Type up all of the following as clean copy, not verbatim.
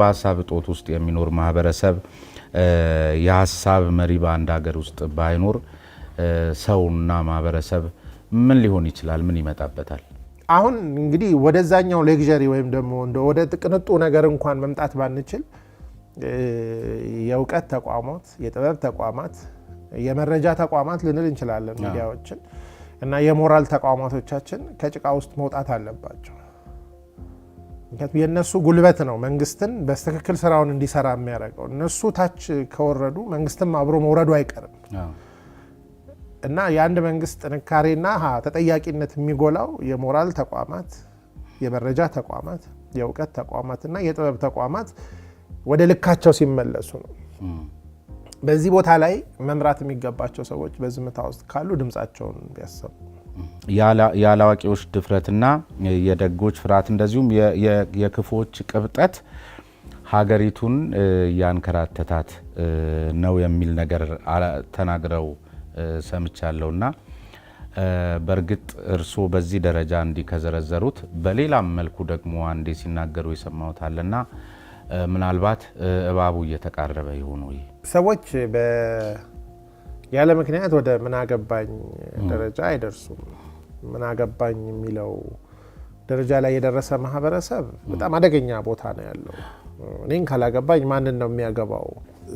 በሀሳብ እጦት ውስጥ የሚኖር ማህበረሰብ የሀሳብ መሪ በአንድ ሀገር ውስጥ ባይኖር ሰውና ማህበረሰብ ምን ሊሆን ይችላል? ምን ይመጣበታል? አሁን እንግዲህ ወደዛኛው ሌክዠሪ ወይም ደግሞ ወደ ቅንጡ ነገር እንኳን መምጣት ባንችል የእውቀት ተቋማት፣ የጥበብ ተቋማት፣ የመረጃ ተቋማት ልንል እንችላለን ሚዲያዎችን እና የሞራል ተቋማቶቻችን ከጭቃ ውስጥ መውጣት አለባቸው። ምክንያቱም የነሱ ጉልበት ነው መንግስትን በትክክል ስራውን እንዲሰራ የሚያደርገው። እነሱ ታች ከወረዱ መንግስትም አብሮ መውረዱ አይቀርም እና የአንድ መንግስት ጥንካሬና ተጠያቂነት የሚጎላው የሞራል ተቋማት፣ የመረጃ ተቋማት፣ የእውቀት ተቋማት እና የጥበብ ተቋማት ወደ ልካቸው ሲመለሱ ነው። በዚህ ቦታ ላይ መምራት የሚገባቸው ሰዎች በዝምታ ውስጥ ካሉ ድምጻቸውን ቢያሰሙ የአላዋቂዎች ድፍረትና የደጎች ፍርሃት እንደዚሁም የክፎች ቅብጠት ሀገሪቱን ያንከራተታት ነው የሚል ነገር ተናግረው ሰምቻለሁና በእርግጥ እርስዎ በዚህ ደረጃ እንዲከዘረዘሩት በሌላም መልኩ ደግሞ አንዴ ሲናገሩ የሰማሁታልና ምናልባት እባቡ እየተቃረበ ይሆን ወይ? ሰዎች ያለ ምክንያት ወደ ምን አገባኝ ደረጃ አይደርሱም። ምን አገባኝ የሚለው ደረጃ ላይ የደረሰ ማህበረሰብ በጣም አደገኛ ቦታ ነው ያለው። እኔን ካላገባኝ ማንን ነው የሚያገባው?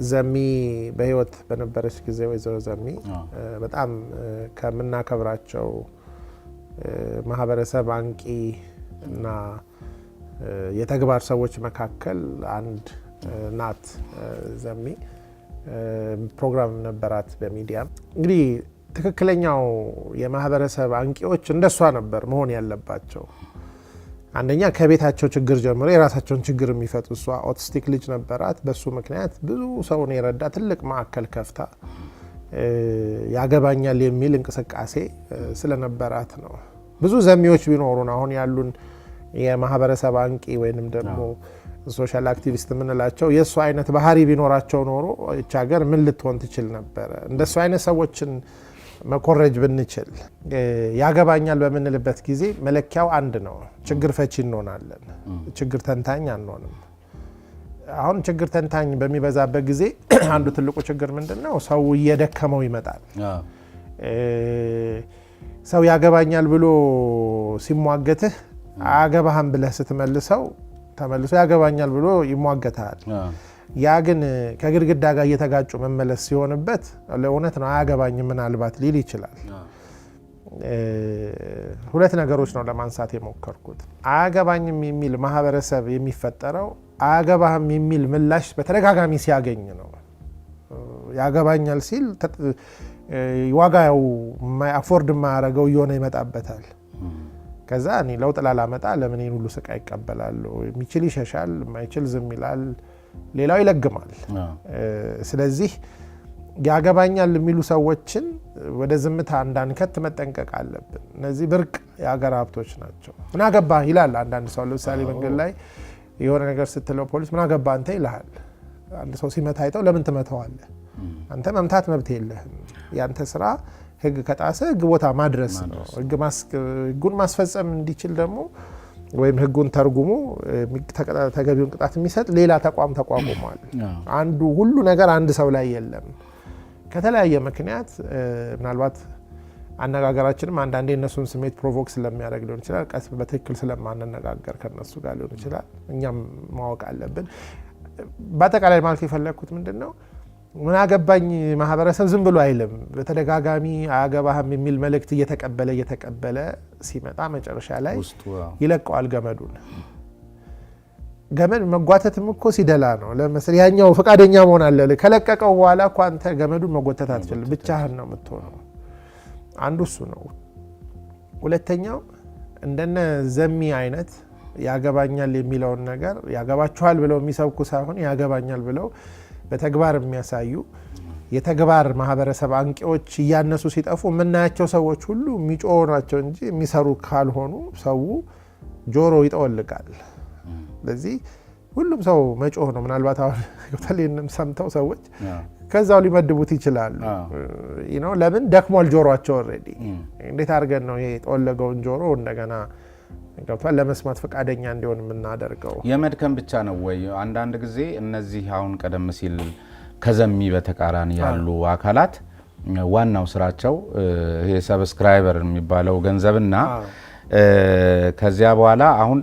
ዘሚ በህይወት በነበረች ጊዜ ወይዘሮ ዘሚ በጣም ከምናከብራቸው ማህበረሰብ አንቂ እና የተግባር ሰዎች መካከል አንድ ናት። ዘሚ ፕሮግራም ነበራት በሚዲያ። እንግዲህ ትክክለኛው የማህበረሰብ አንቂዎች እንደሷ ነበር መሆን ያለባቸው። አንደኛ ከቤታቸው ችግር ጀምሮ የራሳቸውን ችግር የሚፈቱ። እሷ ኦቲስቲክ ልጅ ነበራት። በሱ ምክንያት ብዙ ሰውን የረዳ ትልቅ ማዕከል ከፍታ ያገባኛል የሚል እንቅስቃሴ ስለነበራት ነው። ብዙ ዘሚዎች ቢኖሩን አሁን ያሉን የማህበረሰብ አንቂ ወይንም ደግሞ ሶሻል አክቲቪስት የምንላቸው የእሱ አይነት ባህሪ ቢኖራቸው ኖሮ እቺ ሀገር ምን ልትሆን ትችል ነበረ? እንደሱ አይነት ሰዎችን መኮረጅ ብንችል ያገባኛል በምንልበት ጊዜ መለኪያው አንድ ነው። ችግር ፈቺ እንሆናለን፣ ችግር ተንታኝ አንሆንም። አሁን ችግር ተንታኝ በሚበዛበት ጊዜ አንዱ ትልቁ ችግር ምንድነው? ሰው እየደከመው ይመጣል። ሰው ያገባኛል ብሎ ሲሟገትህ አገባህም ብለህ ስትመልሰው ተመልሶ ያገባኛል ብሎ ይሟገታል። ያ ግን ከግድግዳ ጋር እየተጋጩ መመለስ ሲሆንበት ለእውነት ነው አያገባኝም ምናልባት ሊል ይችላል። ሁለት ነገሮች ነው ለማንሳት የሞከርኩት። አያገባኝም የሚል ማህበረሰብ የሚፈጠረው አያገባህም የሚል ምላሽ በተደጋጋሚ ሲያገኝ ነው። ያገባኛል ሲል ዋጋው አፎርድ የማያደርገው እየሆነ ይመጣበታል። ከዛ እኔ ለውጥ ላላመጣ ለምን ይሄን ሁሉ ስቃይ ይቀበላል? የሚችል ይሸሻል፣ የማይችል ዝም ይላል፣ ሌላው ይለግማል። ስለዚህ ያገባኛል የሚሉ ሰዎችን ወደ ዝምታ እንዳንከት መጠንቀቅ አለብን። እነዚህ ብርቅ የሀገር ሀብቶች ናቸው። ምን አገባህ ይላል አንዳንድ ሰው። ለምሳሌ መንገድ ላይ የሆነ ነገር ስትለው ፖሊስ ምን አገባህ አንተ ይልሃል። አንድ ሰው ሲመታ አይተው ለምን ትመታዋለህ? አንተ መምታት መብት የለህም። ያንተ ስራ ህግ ከጣሰ ህግ ቦታ ማድረስ ነው። ህጉን ማስፈጸም እንዲችል ደግሞ ወይም ህጉን ተርጉሞ ተገቢውን ቅጣት የሚሰጥ ሌላ ተቋም ተቋቁሟል። አንዱ ሁሉ ነገር አንድ ሰው ላይ የለም። ከተለያየ ምክንያት ምናልባት አነጋገራችንም አንዳንዴ እነሱን ስሜት ፕሮቮክ ስለሚያደርግ ሊሆን ይችላል። ቀስ በትክክል ስለማንነጋገር ከነሱ ጋር ሊሆን ይችላል። እኛም ማወቅ አለብን። በአጠቃላይ ማለት የፈለግኩት ምንድን ነው? ምን አገባኝ ማህበረሰብ ዝም ብሎ አይልም። በተደጋጋሚ አያገባህም የሚል መልእክት እየተቀበለ ሲመጣ መጨረሻ ላይ ይለቀዋል ገመዱን። ገመድ መጓተትም እኮ ሲደላ ነው። ለምሳሌ ያኛው ፈቃደኛ መሆን አለ። ከለቀቀው በኋላ እኮ አንተ ገመዱን መጎተት አትችልም፣ ብቻህን ነው የምትሆነው። አንዱ እሱ ነው። ሁለተኛው እንደነ ዘሚ አይነት ያገባኛል የሚለውን ነገር ያገባችኋል ብለው የሚሰብኩ ሳይሆን ያገባኛል ብለው በተግባር የሚያሳዩ የተግባር ማህበረሰብ አንቂዎች እያነሱ ሲጠፉ የምናያቸው ሰዎች ሁሉ የሚጮሁ ናቸው እንጂ የሚሰሩ ካልሆኑ ሰው ጆሮ ይጠወልቃል። ስለዚህ ሁሉም ሰው መጮህ ነው። ምናልባት አሁን ሰምተው ሰዎች ከዛው ሊመድቡት ይችላሉ። ለምን ደክሟል ጆሮአቸው ኦልሬዲ። እንዴት አድርገን ነው የጠወለገውን ጆሮ እንደገና ገብቷል ለመስማት ፈቃደኛ እንዲሆን የምናደርገው የመድከም ብቻ ነው ወይ? አንዳንድ ጊዜ እነዚህ አሁን ቀደም ሲል ከዘሚ በተቃራኒ ያሉ አካላት ዋናው ስራቸው ይሄ ሰብስክራይበር የሚባለው ገንዘብና ከዚያ በኋላ አሁን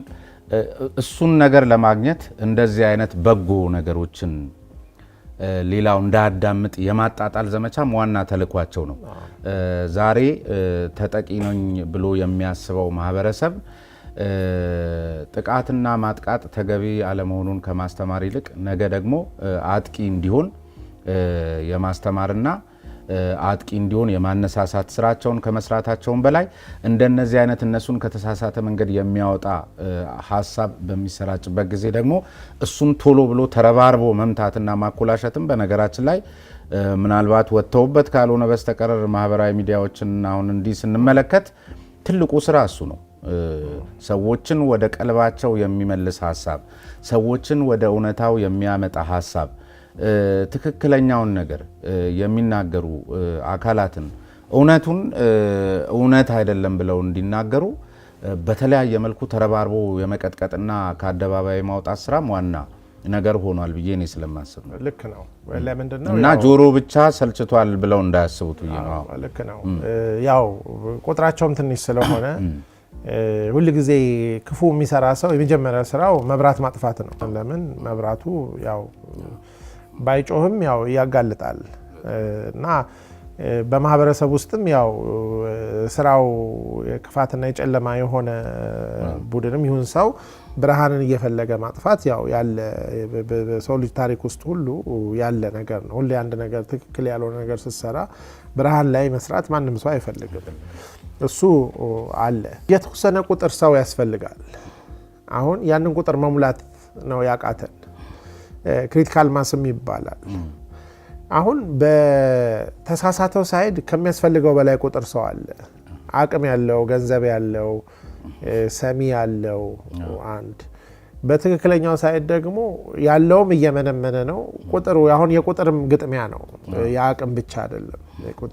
እሱን ነገር ለማግኘት እንደዚህ አይነት በጎ ነገሮችን ሌላው እንዳያዳምጥ የማጣጣል ዘመቻም ዋና ተልኳቸው ነው። ዛሬ ተጠቂ ነኝ ብሎ የሚያስበው ማህበረሰብ ጥቃትና ማጥቃት ተገቢ አለመሆኑን ከማስተማር ይልቅ ነገ ደግሞ አጥቂ እንዲሆን የማስተማርና አጥቂ እንዲሆን የማነሳሳት ስራቸውን ከመስራታቸውን በላይ እንደነዚህ አይነት እነሱን ከተሳሳተ መንገድ የሚያወጣ ሀሳብ በሚሰራጭበት ጊዜ ደግሞ እሱን ቶሎ ብሎ ተረባርቦ መምታትና ማኮላሸትም በነገራችን ላይ ምናልባት ወጥተውበት ካልሆነ በስተቀር ማህበራዊ ሚዲያዎችን አሁን እንዲህ ስንመለከት ትልቁ ስራ እሱ ነው። ሰዎችን ወደ ቀልባቸው የሚመልስ ሀሳብ፣ ሰዎችን ወደ እውነታው የሚያመጣ ሀሳብ፣ ትክክለኛውን ነገር የሚናገሩ አካላትን እውነቱን እውነት አይደለም ብለው እንዲናገሩ በተለያየ መልኩ ተረባርቦ የመቀጥቀጥና ከአደባባይ ማውጣት ስራም ዋና ነገር ሆኗል ብዬ እኔ ስለማስብ ነው። ልክ ነው። ለምንድነው እና ጆሮ ብቻ ሰልችቷል ብለው እንዳያስቡት ብዬ ነው። ልክ ነው። ያው ቁጥራቸውም ትንሽ ስለሆነ ሁል ጊዜ ክፉ የሚሰራ ሰው የመጀመሪያ ስራው መብራት ማጥፋት ነው። ለምን መብራቱ ያው ባይጮህም ያው ያጋልጣል እና በማህበረሰብ ውስጥም ያው ስራው የክፋትና የጨለማ የሆነ ቡድንም ይሁን ሰው ብርሃንን እየፈለገ ማጥፋት ያው ያለ በሰው ልጅ ታሪክ ውስጥ ሁሉ ያለ ነገር ነው። ሁሌ አንድ ነገር ትክክል ያልሆነ ነገር ስትሰራ ብርሃን ላይ መስራት ማንም ሰው አይፈልግም። እሱ አለ። የተወሰነ ቁጥር ሰው ያስፈልጋል። አሁን ያንን ቁጥር መሙላት ነው ያቃተን። ክሪቲካል ማስም ይባላል። አሁን በተሳሳተው ሳይድ ከሚያስፈልገው በላይ ቁጥር ሰው አለ። አቅም ያለው፣ ገንዘብ ያለው፣ ሰሚ ያለው አንድ። በትክክለኛው ሳይድ ደግሞ ያለውም እየመነመነ ነው። ቁጥሩ አሁን የቁጥርም ግጥሚያ ነው፣ የአቅም ብቻ አይደለም።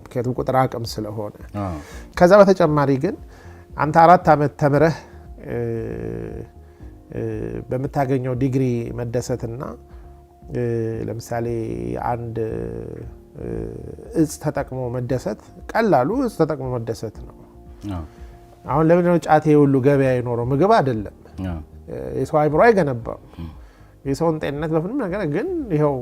ምክንያቱም ቁጥር አቅም ስለሆነ ከዛ በተጨማሪ ግን አንተ 4 ዓመት ተምረህ በምታገኘው ዲግሪ መደሰትና ለምሳሌ አንድ እጽ ተጠቅሞ መደሰት ቀላሉ እጽ ተጠቅሞ መደሰት ነው። አሁን ለምንድነው ጫት ሁሉ ገበያ የኖረው? ምግብ አይደለም። የሰው አይምሮ አይገነባም። የሰውን ጤንነት በምንም ነገር ግን ይኸው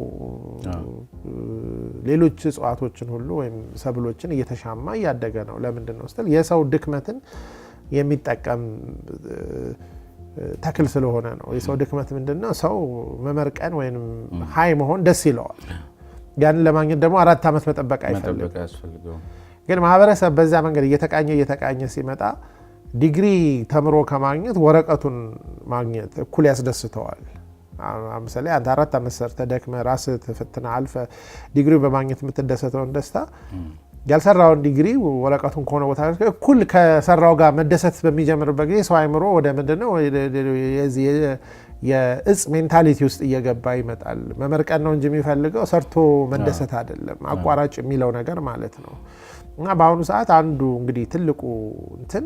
ሌሎች እጽዋቶችን ሁሉ ወይም ሰብሎችን እየተሻማ እያደገ ነው። ለምንድን ነው ስትል የሰው ድክመትን የሚጠቀም ተክል ስለሆነ ነው። የሰው ድክመት ምንድነው? ሰው መመርቀን ወይም ሀይ መሆን ደስ ይለዋል። ያንን ለማግኘት ደግሞ 4 ዓመት መጠበቅ አይፈልግም። ግን ማህበረሰብ በዛ መንገድ እየተቃኘ ሲመጣ ዲግሪ ተምሮ ከማግኘት ወረቀቱን ማግኘት እኩል ያስደስተዋል። ለምሳሌ አንተ 4 ዓመት ሰርተህ ደክመህ ራስህ ተፈትነህ አልፈህ ዲግሪው በማግኘት የምትደሰተውን ደስታ ያልሰራውን ዲግሪ ወረቀቱን ከሆነ ቦታ እኩል ከሰራው ጋር መደሰት በሚጀምርበት ጊዜ ሰው አይምሮ ወደ ምንድነው የእጽ ሜንታሊቲ ውስጥ እየገባ ይመጣል። መመርቀን ነው እንጂ የሚፈልገው ሰርቶ መደሰት አይደለም። አቋራጭ የሚለው ነገር ማለት ነው። እና በአሁኑ ሰዓት አንዱ እንግዲህ ትልቁ እንትን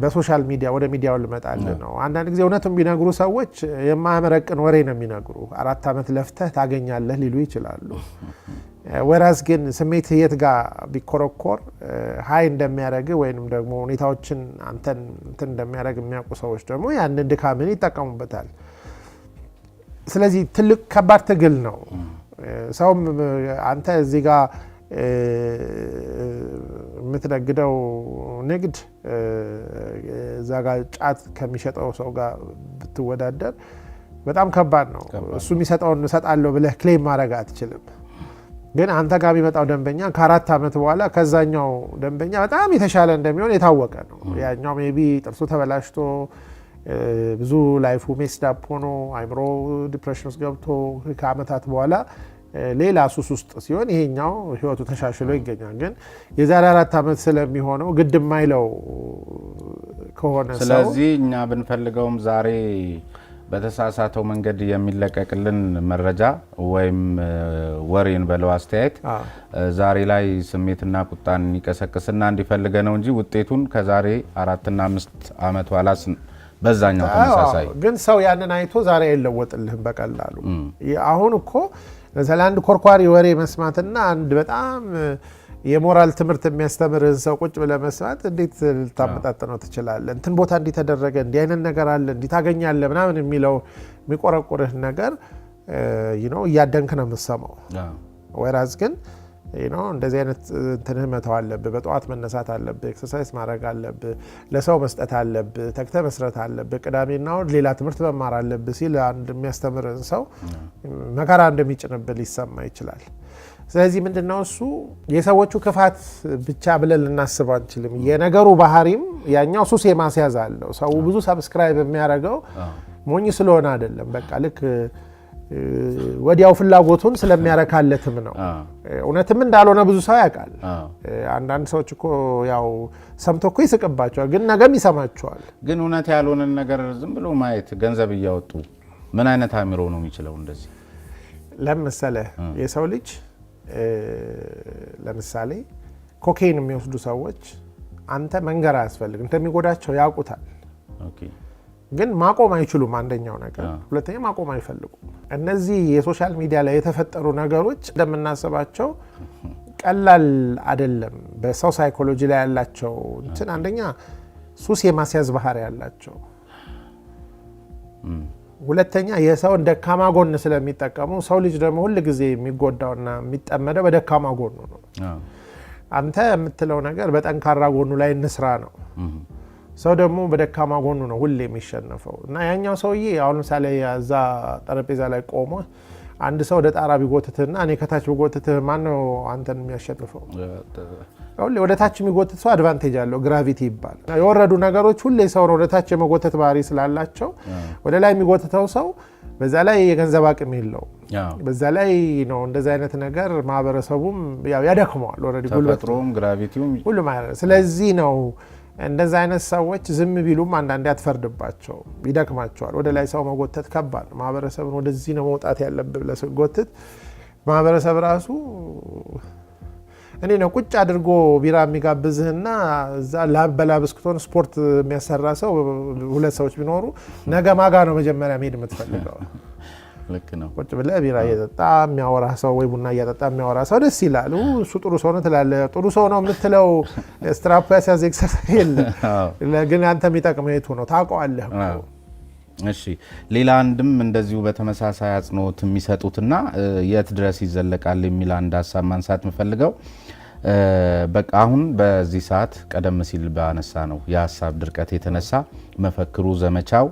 በሶሻል ሚዲያ ወደ ሚዲያው ልመጣል ነው። አንዳንድ ጊዜ እውነቱን ቢነግሩ ሰዎች የማያመረቅን ወሬ ነው የሚነግሩ። 4 ዓመት ለፍተህ ታገኛለህ ሊሉ ይችላሉ። ወራስ ግን ስሜት የት ጋር ቢኮረኮር ሀይ እንደሚያደርግ ወይንም ደግሞ ሁኔታዎችን አንተን እንትን እንደሚያደርግ የሚያውቁ ሰዎች ደግሞ ያንን ድካምን ይጠቀሙበታል። ስለዚህ ትልቅ ከባድ ትግል ነው። ሰውም አንተ እዚህ ጋር የምትነግደው ንግድ እዛ ጋር ጫት ከሚሸጠው ሰው ጋር ብትወዳደር በጣም ከባድ ነው። እሱ የሚሰጠውን እሰጣለሁ ብለህ ክሌም ማድረግ አትችልም። ግን አንተ ጋር የሚመጣው ደንበኛ ከ4 ዓመት በኋላ ከዛኛው ደንበኛ በጣም የተሻለ እንደሚሆን የታወቀ ነው። ያኛው ሜይ ቢ ጥርሱ ተበላሽቶ ብዙ ላይፉ ሜስዳፕ ሆኖ አይምሮ ዲፕሬሽን ውስጥ ገብቶ ከዓመታት በኋላ ሌላ ሱስ ውስጥ ሲሆን ይሄኛው ህይወቱ ተሻሽሎ ይገኛል። ግን የዛሬ 4 ዓመት ስለሚሆነው ግድ የማይለው ከሆነ ሰው ስለዚህ እኛ ብንፈልገውም ዛሬ በተሳሳተው መንገድ የሚለቀቅልን መረጃ ወይም ወሬን በለው አስተያየት ዛሬ ላይ ስሜትና ቁጣን ይቀሰቅስና እንዲፈልገ ነው እንጂ ውጤቱን ከዛሬ 4 እና 5 አመት ኋላ በዛኛው ተመሳሳይ ግን ሰው ያንን አይቶ ዛሬ አይለወጥልህም በቀላሉ። አሁን እኮ ለምሳሌ አንድ ኮርኳሪ ወሬ መስማትና አንድ በጣም የሞራል ትምህርት የሚያስተምርህን ሰው ቁጭ ብለህ መስማት እንዴት ልታመጣጥነው ትችላለህ? እንትን ቦታ እንዲህ ተደረገ፣ እንዲህ አይነት ነገር አለ፣ እንዲህ ታገኛለህ ምናምን የሚለው የሚቆረቁርህ ነገር እያደንክ ነው የምትሰማው። ወይራዝ ግን እንደዚህ አይነት እንትንህ መተው አለብህ። በጠዋት መነሳት አለብህ፣ ኤክሰርሳይዝ ማድረግ አለብህ፣ ለሰው መስጠት አለብህ፣ ተግተህ መስራት አለብህ፣ ቅዳሜና እሁድ ሌላ ትምህርት መማር አለብህ ሲል አንድ የሚያስተምርህን ሰው መከራ እንደሚጭንብህ ሊሰማ ይችላል። ስለዚህ ምንድነው እሱ የሰዎቹ ክፋት ብቻ ብለን ልናስብ አንችልም። የነገሩ ባህሪም ያኛው ሱስ የማስያዝ አለው። ሰው ብዙ ሰብስክራይብ የሚያደርገው ሞኝ ስለሆነ አይደለም። በቃ ልክ ወዲያው ፍላጎቱን ስለሚያረካለትም ነው። እውነትም እንዳልሆነ ብዙ ሰው ያውቃል። አንዳንድ ሰዎች እኮ ያው ሰምቶ እኮ ይስቅባቸዋል፣ ግን ነገም ይሰማቸዋል። ግን እውነት ያልሆነን ነገር ዝም ብሎ ማየት ገንዘብ እያወጡ ምን አይነት አእምሮ ነው የሚችለው? እንደዚህ ለምሳሌ የሰው ልጅ ለምሳሌ ኮኬን የሚወስዱ ሰዎች አንተ መንገር አያስፈልግም፣ እንደሚጎዳቸው ያውቁታል። ግን ማቆም አይችሉም። አንደኛው ነገር። ሁለተኛ ማቆም አይፈልጉም። እነዚህ የሶሻል ሚዲያ ላይ የተፈጠሩ ነገሮች እንደምናስባቸው ቀላል አይደለም። በሰው ሳይኮሎጂ ላይ ያላቸው እንትን አንደኛ ሱስ የማስያዝ ባህሪ ያላቸው፣ ሁለተኛ የሰውን ደካማ ጎን ስለሚጠቀሙ። ሰው ልጅ ደግሞ ሁል ጊዜ የሚጎዳውና የሚጠመደው በደካማ ጎኑ ነው። አንተ የምትለው ነገር በጠንካራ ጎኑ ላይ እንስራ ነው። ሰው ደግሞ በደካማ ጎኑ ነው ሁሌ የሚሸነፈው። እና ያኛው ሰውዬ አሁን ምሳሌ እዛ ጠረጴዛ ላይ ቆሞ አንድ ሰው ወደ ጣራ ቢጎትትህና እኔ ከታች ቢጎትትህ ማን ነው አንተን የሚያሸንፈው? ወደ ታች የሚጎትት ሰው አድቫንቴጅ አለው፣ ግራቪቲ ይባላል። የወረዱ ነገሮች ሁሌ ሰውን ወደ ታች የመጎተት ባህሪ ስላላቸው ወደ ላይ የሚጎትተው ሰው በዛ ላይ የገንዘብ አቅም የለውም። በዛ ላይ ነው እንደዚህ አይነት ነገር ማህበረሰቡም ያደክመዋል። ኦልሬዲ ጉልበቱም ግራቪቲውም ሁሉም። ስለዚህ ነው እንደዚህ አይነት ሰዎች ዝም ቢሉም አንዳንዴ አትፈርድባቸው፣ ይደክማቸዋል። ወደ ላይ ሰው መጎተት ከባድ ነው። ማህበረሰብን ወደዚህ ነው መውጣት ያለብህ ብለህ ስትጎትት ማህበረሰብ ራሱ እኔ ነው ቁጭ አድርጎ ቢራ የሚጋብዝህና እዛ ላብ በላብ እስክትሆን ስፖርት የሚያሰራ ሰው ሁለት ሰዎች ቢኖሩ ነገ ማጋ ነው መጀመሪያ መሄድ የምትፈልገው? ልክ ነው። ቁጭ ብለህ ቢራ እየጠጣ የሚያወራ ሰው ወይ ቡና እየጠጣ የሚያወራ ሰው ደስ ይላል። እሱ ጥሩ ሰው ነው ትላለህ። ጥሩ ሰው ነው የምትለው ስትራፕ ያስያዝ ኤክሰርሳይዝ የለም። ግን አንተ የሚጠቅመው የቱ ነው ታውቀዋለህ እኮ። እሺ ሌላ አንድም እንደዚሁ በተመሳሳይ አጽንኦት የሚሰጡትና የት ድረስ ይዘለቃል የሚል አንድ ሀሳብ ማንሳት የምፈልገው በቃ አሁን በዚህ ሰዓት ቀደም ሲል ባነሳ ነው የሀሳብ ድርቀት የተነሳ መፈክሩ፣ ዘመቻው፣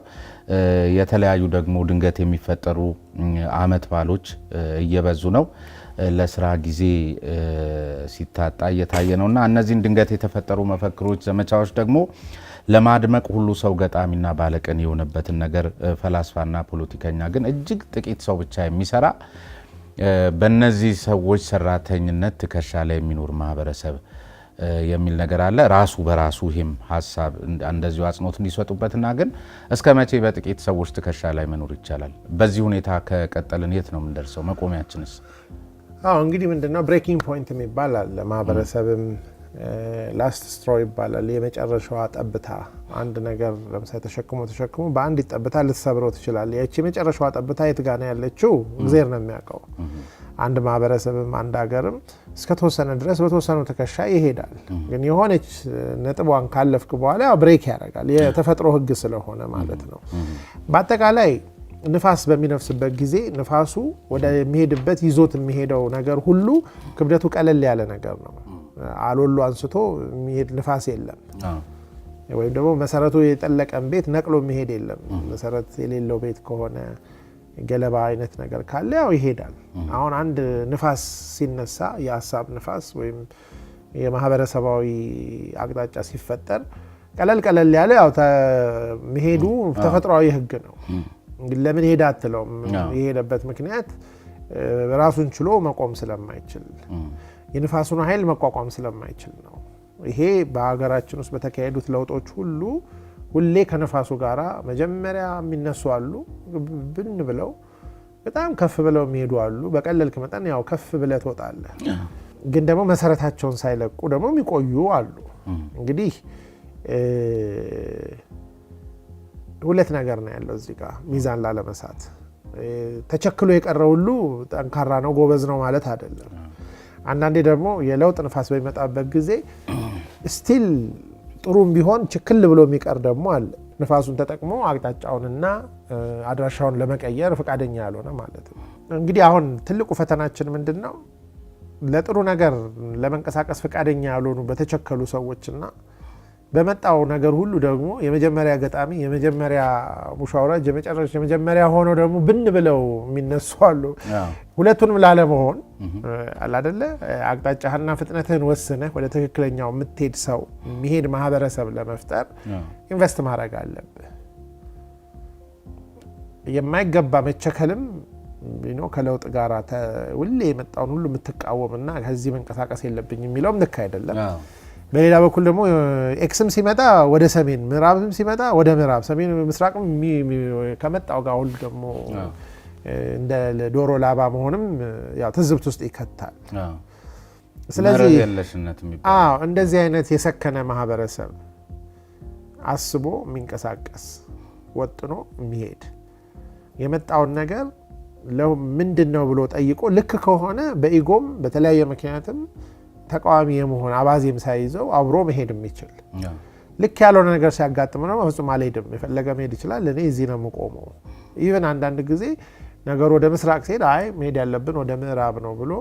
የተለያዩ ደግሞ ድንገት የሚፈጠሩ አመት ባሎች እየበዙ ነው። ለስራ ጊዜ ሲታጣ እየታየ ነውና እነዚህን ድንገት የተፈጠሩ መፈክሮች፣ ዘመቻዎች ደግሞ ለማድመቅ ሁሉ ሰው ገጣሚና ባለቀን የሆነበትን ነገር ፈላስፋና ፖለቲከኛ ግን እጅግ ጥቂት ሰው ብቻ የሚሰራ በእነዚህ ሰዎች ሰራተኝነት ትከሻ ላይ የሚኖር ማህበረሰብ የሚል ነገር አለ። ራሱ በራሱ ይህም ሀሳብ እንደዚሁ አጽንኦት እንዲሰጡበትና ግን እስከ መቼ በጥቂት ሰዎች ትከሻ ላይ መኖር ይቻላል? በዚህ ሁኔታ ከቀጠልን የት ነው የምንደርሰው? መቆሚያችንስ? እንግዲህ ምንድነው ብሬኪንግ ፖይንት የሚባል አለ። ማህበረሰብም ላስት ስትሮ ይባላል። የመጨረሻዋ ጠብታ። አንድ ነገር ለምሳሌ ተሸክሞ በአንድ ጠብታ ልትሰብረው ትችላለህ። ያቺ የመጨረሻዋ ጠብታ የት ጋር ነው ያለችው? እግዚአብሔር ነው የሚያውቀው። አንድ ማህበረሰብም አንድ ሀገርም እስከ ተወሰነ ድረስ በተወሰኑ ትከሻ ይሄዳል። ግን የሆነች ነጥቧን ካለፍክ በኋላ ብሬክ ያደርጋል። የተፈጥሮ ህግ ስለሆነ ማለት ነው። በአጠቃላይ ንፋስ በሚነፍስበት ጊዜ ንፋሱ ወደ የሚሄድበት ይዞት የሚሄደው ነገር ሁሉ ክብደቱ ቀለል ያለ ነገር ነው። አሎሎ አንስቶ የሚሄድ ንፋስ የለም። ወይም ደግሞ መሰረቱ የጠለቀን ቤት ነቅሎ የሚሄድ የለም። መሰረት የሌለው ቤት ከሆነ ገለባ አይነት ነገር ካለ ያው ይሄዳል። አሁን አንድ ንፋስ ሲነሳ የሀሳብ ንፋስ ወይም የማህበረሰባዊ አቅጣጫ ሲፈጠር ቀለል ያለ ያው መሄዱ ተፈጥሯዊ ህግ ነው። ለምን ሄዳ አትለውም? የሄደበት ምክንያት ራሱን ችሎ መቆም ስለማይችል የንፋሱን ኃይል መቋቋም ስለማይችል ነው። ይሄ በሀገራችን ውስጥ በተካሄዱት ለውጦች ሁሉ ሁሌ ከነፋሱ ጋራ መጀመሪያ የሚነሱ አሉ፣ ብን ብለው በጣም ከፍ ብለው የሚሄዱ አሉ። በቀለልክ መጠን ያው ከፍ ብለህ ትወጣለህ። ግን ደግሞ መሰረታቸውን ሳይለቁ ደግሞ የሚቆዩ አሉ። እንግዲህ ሁለት ነገር ነው ያለው እዚህ ጋር ሚዛን ላለመሳት። ተቸክሎ የቀረ ሁሉ ጠንካራ ነው ጎበዝ ነው ማለት አይደለም። አንዳንዴ ደግሞ የለውጥ ንፋስ በሚመጣበት ጊዜ ስቲል ጥሩም ቢሆን ችክል ብሎ የሚቀር ደግሞ አለ። ንፋሱን ተጠቅሞ አቅጣጫውንና አድራሻውን ለመቀየር ፈቃደኛ ያልሆነ ማለት ነው። እንግዲህ አሁን ትልቁ ፈተናችን ምንድን ነው? ለጥሩ ነገር ለመንቀሳቀስ ፈቃደኛ ያልሆኑ በተቸከሉ ሰዎችና በመጣው ነገር ሁሉ ደግሞ የመጀመሪያ ገጣሚ የመጀመሪያ ሙሻውራጅ የመጀመሪያ ሆነው ደግሞ ብን ብለው የሚነሱ አሉ። ሁለቱንም ላለመሆን አይደለ አቅጣጫህና ፍጥነትህን ወስነህ ወደ ትክክለኛው የምትሄድ ሰው የሚሄድ ማህበረሰብ ለመፍጠር ኢንቨስት ማድረግ አለብህ። የማይገባ መቸከልም ከለውጥ ጋር ሁሌ የመጣውን ሁሉ የምትቃወምና ከዚህ መንቀሳቀስ የለብኝ የሚለውም ልክ አይደለም። በሌላ በኩል ደግሞ ኤክስም ሲመጣ ወደ ሰሜን፣ ምዕራብም ሲመጣ ወደ ምዕራብ፣ ሰሜን ምስራቅም ከመጣው ጋር ሁሉ ደግሞ እንደ ዶሮ ላባ መሆንም ያው ትዝብት ውስጥ ይከታል። ስለዚህ እንደዚህ አይነት የሰከነ ማህበረሰብ አስቦ የሚንቀሳቀስ ወጥኖ የሚሄድ የመጣውን ነገር ምንድን ነው ብሎ ጠይቆ ልክ ከሆነ በኢጎም በተለያየ ምክንያትም ተቃዋሚ የመሆን አባዜም ሳይዘው አብሮ መሄድ የሚችል ልክ ያልሆነ ነገር ሲያጋጥም ነው በፍጹም አልሄድም፣ የፈለገ መሄድ ይችላል፣ እኔ እዚህ ነው የምቆመው። ኢቨን አንዳንድ ጊዜ ነገሩ ወደ ምስራቅ ሲሄድ አይ መሄድ ያለብን ወደ ምዕራብ ነው ብሎ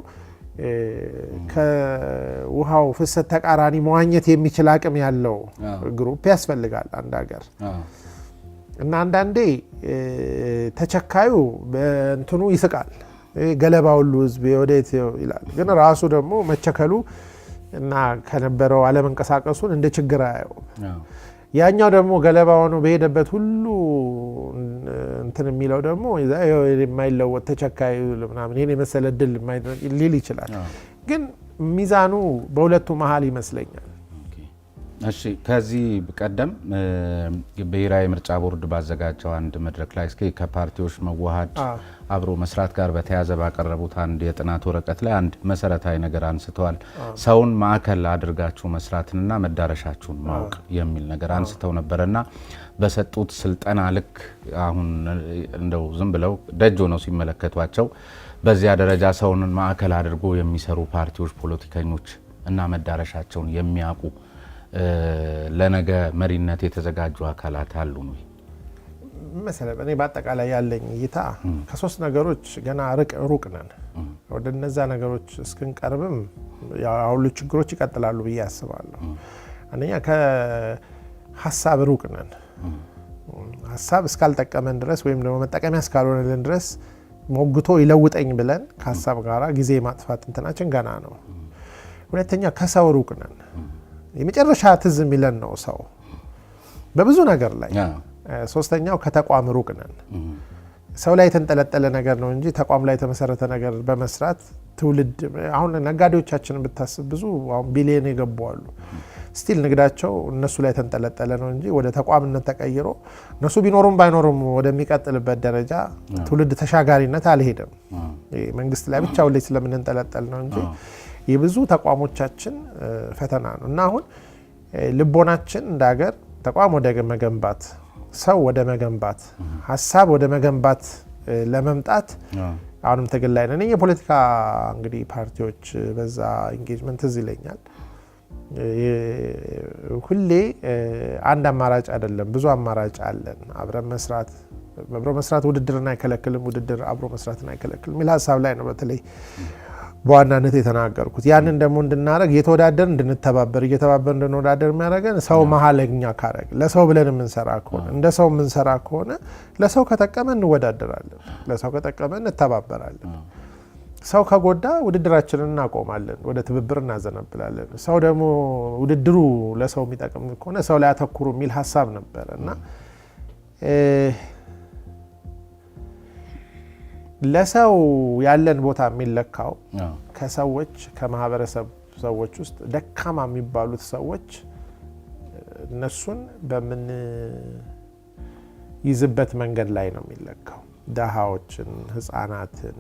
ከውሃው ፍሰት ተቃራኒ መዋኘት የሚችል አቅም ያለው ግሩፕ ያስፈልጋል አንድ ሀገር። እና አንዳንዴ ተቸካዩ በእንትኑ ይስቃል፣ ገለባ ሁሉ ህዝብ ወዴት ይላል። ግን ራሱ ደግሞ መቸከሉ እና ከነበረው አለመንቀሳቀሱን እንደ ችግር አያየው። ያኛው ደግሞ ገለባ ሆኖ በሄደበት ሁሉ እንትን የሚለው ደግሞ የማይለወጥ ተቸካዩ ምናምን ይሄን የመሰለ ድል ሊል ይችላል። ግን ሚዛኑ በሁለቱ መሀል ይመስለኛል። እሺ ከዚህ ቀደም ብሔራዊ ምርጫ ቦርድ ባዘጋጀው አንድ መድረክ ላይ እስኪ ከፓርቲዎች መዋሃድ አብሮ መስራት ጋር በተያያዘ ባቀረቡት አንድ የጥናት ወረቀት ላይ አንድ መሰረታዊ ነገር አንስተዋል። ሰውን ማዕከል አድርጋችሁ መስራትንና መዳረሻችሁን ማወቅ የሚል ነገር አንስተው ነበርና በሰጡት ስልጠና ልክ አሁን እንደው ዝም ብለው ደጅ ሆነው ሲመለከቷቸው በዚያ ደረጃ ሰውን ማዕከል አድርጎ የሚሰሩ ፓርቲዎች፣ ፖለቲከኞች እና መዳረሻቸውን የሚያውቁ ለነገ መሪነት የተዘጋጁ አካላት አሉ ነው መሰለኝ። እኔ በአጠቃላይ ያለኝ እይታ ከሶስት ነገሮች ገና ሩቅ ነን። ወደ እነዛ ነገሮች እስክንቀርብም ያው ችግሮች ይቀጥላሉ ብዬ አስባለሁ። አንደኛ ከሀሳብ ሩቅ ነን። ሀሳብ እስካልጠቀመን ድረስ ወይም ደግሞ መጠቀሚያ እስካልሆነልን ድረስ ሞግቶ ይለውጠኝ ብለን ከሀሳብ ጋራ ጊዜ ማጥፋት እንትናችን ገና ነው። ሁለተኛ ከሰው ሩቅ ነን። የመጨረሻ ትዝ የሚለን ነው ሰው በብዙ ነገር ላይ። ሶስተኛው ከተቋም ሩቅ ነን። ሰው ላይ የተንጠለጠለ ነገር ነው እንጂ ተቋም ላይ የተመሰረተ ነገር በመስራት ትውልድ አሁን ነጋዴዎቻችንን ብታስብ ብዙ አሁን ቢሊየን የገቡ አሉ። ስቲል ንግዳቸው እነሱ ላይ የተንጠለጠለ ነው እንጂ ወደ ተቋምነት ተቀይሮ እነሱ ቢኖሩም ባይኖሩም ወደሚቀጥልበት ደረጃ ትውልድ ተሻጋሪነት አልሄደም። መንግስት ላይ ብቻ ሁሌ ስለምንንጠለጠል ነው እንጂ የብዙ ተቋሞቻችን ፈተና ነው። እና አሁን ልቦናችን እንደ ሀገር ተቋም ወደ መገንባት፣ ሰው ወደ መገንባት፣ ሀሳብ ወደ መገንባት ለመምጣት አሁንም ትግል ላይ ነን። የፖለቲካ እንግዲህ ፓርቲዎች በዛ ኢንጌጅመንት እዚህ ይለኛል። ሁሌ አንድ አማራጭ አይደለም፣ ብዙ አማራጭ አለን። አብሮ መስራት ውድድርን አይከለክልም፣ ውድድር አብሮ መስራትን አይከለክልም የሚል ሀሳብ ላይ ነው በተለይ በዋናነት የተናገርኩት። ያንን ደግሞ እንድናደርግ እየተወዳደር እንድንተባበር እየተባበር እንድንወዳደር የሚያደርገን ሰው መሀለኛ ካረግ ለሰው ብለን የምንሰራ ከሆነ እንደ ሰው የምንሰራ ከሆነ ለሰው ከጠቀመ እንወዳደራለን፣ ለሰው ከጠቀመ እንተባበራለን። ሰው ከጎዳ ውድድራችንን እናቆማለን፣ ወደ ትብብር እናዘነብላለን። ሰው ደግሞ ውድድሩ ለሰው የሚጠቅም ከሆነ ሰው ላይ አተኩሩ የሚል ሀሳብ ነበረ እና ለሰው ያለን ቦታ የሚለካው ከሰዎች ከማህበረሰብ ሰዎች ውስጥ ደካማ የሚባሉት ሰዎች እነሱን በምን ይዝበት መንገድ ላይ ነው የሚለካው። ደሃዎችን፣ ህፃናትን፣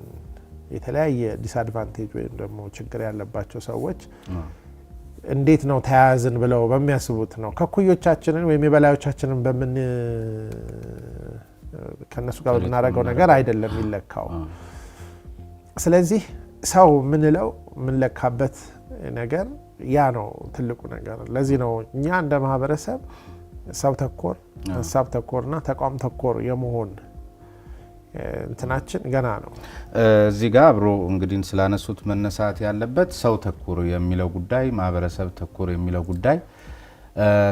የተለያየ ዲስአድቫንቴጅ ወይም ደግሞ ችግር ያለባቸው ሰዎች እንዴት ነው ተያያዝን ብለው በሚያስቡት ነው። ከኩዮቻችንን ወይም የበላዮቻችንን ከነሱ ጋር በምናደርገው ነገር አይደለም የሚለካው። ስለዚህ ሰው ምንለው የምንለካበት ነገር ያ ነው ትልቁ ነገር። ለዚህ ነው እኛ እንደ ማህበረሰብ ሰው ተኮር፣ ሀሳብ ተኮርና ተቋም ተኮር የመሆን እንትናችን ገና ነው። እዚህ ጋር አብሮ እንግዲህ ስላነሱት መነሳት ያለበት ሰው ተኮር የሚለው ጉዳይ፣ ማህበረሰብ ተኮር የሚለው ጉዳይ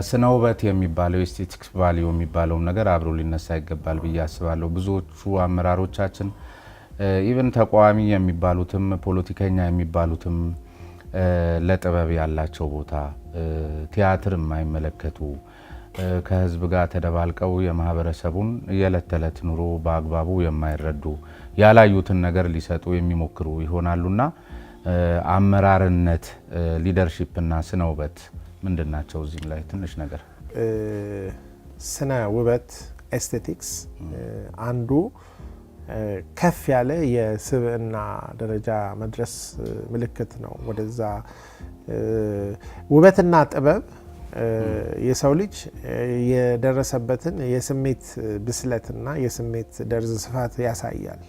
ስነ ውበት የሚባለው ኤስቴቲክስ ቫልዩ የሚባለው ነገር አብሮ ሊነሳ ይገባል ብዬ አስባለሁ። ብዙዎቹ አመራሮቻችን ኢቭን ተቃዋሚ የሚባሉትም ፖለቲከኛ የሚባሉትም ለጥበብ ያላቸው ቦታ ቲያትር የማይመለከቱ ከህዝብ ጋር ተደባልቀው የማህበረሰቡን የዕለት ተዕለት ኑሮ በአግባቡ የማይረዱ ያላዩትን ነገር ሊሰጡ የሚሞክሩ ይሆናሉና አመራርነት፣ ሊደርሺፕ እና ስነ ውበት ምንድን ናቸው? እዚህም ላይ ትንሽ ነገር ስነ ውበት ኤስቴቲክስ አንዱ ከፍ ያለ የስብዕና ደረጃ መድረስ ምልክት ነው። ወደዛ ውበትና ጥበብ የሰው ልጅ የደረሰበትን የስሜት ብስለትና የስሜት ደርዝ ስፋት ያሳያል።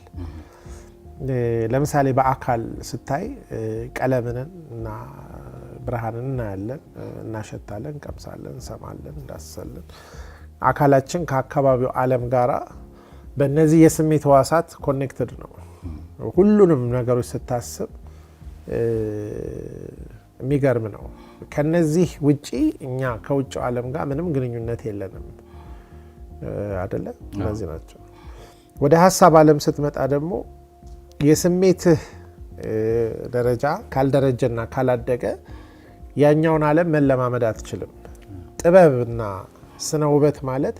ለምሳሌ በአካል ስታይ ቀለምን እና ብርሃንን እናያለን፣ እናሸታለን፣ እንቀምሳለን፣ እንሰማለን፣ እንዳስሳለን። አካላችን ከአካባቢው ዓለም ጋራ በእነዚህ የስሜት ህዋሳት ኮኔክትድ ነው። ሁሉንም ነገሮች ስታስብ የሚገርም ነው። ከነዚህ ውጪ እኛ ከውጭው ዓለም ጋር ምንም ግንኙነት የለንም አይደለ? እነዚህ ናቸው። ወደ ሀሳብ ዓለም ስትመጣ ደግሞ የስሜትህ ደረጃ ካልደረጀና ካላደገ ያኛውን ዓለም መለማመድ አትችልም። ጥበብና ስነ ውበት ማለት